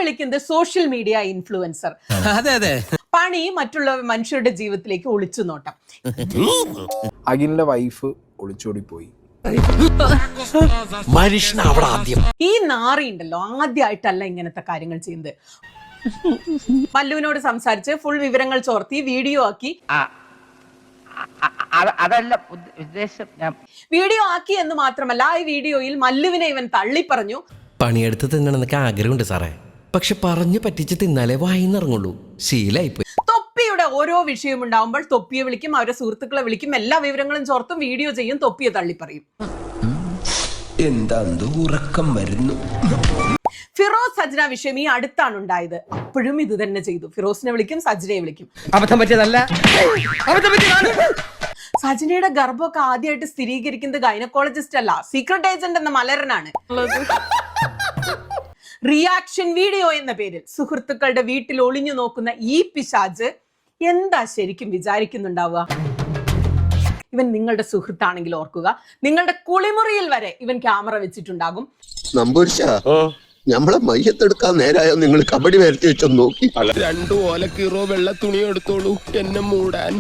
വിളിക്കുന്നത് social media influencer. അതെ അതെ. പണി മറ്റുള്ള മനുഷ്യരുടെ ജീവിതത്തിലേക്ക് ഒളിച്ചു നോട്ടം. അഖിലിന്റെ വൈഫ് ഒളിച്ചോടി പോയി. ഈ നാറി ഉണ്ടല്ലോ ആദ്യമായിട്ടല്ല ഇങ്ങനത്തെ കാര്യങ്ങൾ ചെയ്യുന്നത്. മല്ലുവിനോട് സംസാരിച്ച് ഫുൾ വിവരങ്ങൾ ചോർത്തി വീഡിയോ ആക്കി. അതല്ല ഉദ്ദേശം. വീഡിയോ ആക്കി എന്ന് മാത്രമല്ല, ഈ വീഡിയോയിൽ മല്ലുവിനെ ഇവൻ തള്ളി പറഞ്ഞു. പണിയെടുത്ത് തിന്നണമെന്നൊക്കെ ആഗ്രഹമുണ്ട് സാറേ, പക്ഷെ പറഞ്ഞു പറ്റിച്ച് തിന്നാലേ വായിന്നിറങ്ങുള്ളൂ. ശീലായിപ്പോയി. തൊപ്പിയുടെ ഓരോ വിഷയം ഉണ്ടാവുമ്പോൾ തൊപ്പിയെ വിളിക്കും, അവരുടെ സുഹൃത്തുക്കളെ വിളിക്കും, എല്ലാ വിവരങ്ങളും ചോർത്തും വീഡിയോ ചെയ്യും, തൊപ്പിയെ തള്ളി പറയും. എന്താ ഉറക്കം വരുന്നു. ഫിറോസ് സജ്ന വിഷയം ഈ അടുത്താണ് ഉണ്ടായത്. അപ്പോഴും ഇത് തന്നെ ചെയ്തു. ഫിറോസിനെ വിളിക്കും, സജ്നയെ വിളിക്കും. അബദ്ധം പറ്റിയതല്ല. സജ്നയുടെ ഗർഭമൊക്കെ ആദ്യമായിട്ട് സ്ഥിരീകരിക്കുന്നത് ഗൈനക്കോളജിസ്റ്റ് അല്ല, സീക്രട്ട് ഏജന്റ് എന്ന മലരനാണ്. റിയാക്ഷൻ വീഡിയോ എന്ന പേരിൽ സുഹൃത്തുക്കളുടെ വീട്ടിൽ ഒളിഞ്ഞു നോക്കുന്ന ഈ പിശാജ് എന്താ ശരിക്കും വിചാരിക്കുന്നുണ്ടാവുക? ഇവൻ നിങ്ങളുടെ സുഹൃത്താണെങ്കിൽ ഓർക്കുക, നിങ്ങളുടെ കുളിമുറിയിൽ വരെ ഇവൻ ക്യാമറ വെച്ചിട്ടുണ്ടാകും. നമ്മളെ മയ്യത്തെടുക്കാൻ നേരായോ നിങ്ങൾ കബഡി വരത്തി വെച്ചൊന്ന് നോക്കി. 2 ഓലക്കീറോ വെള്ള തുണി എടുത്തോളൂ എന്നെ മൂടാൻ.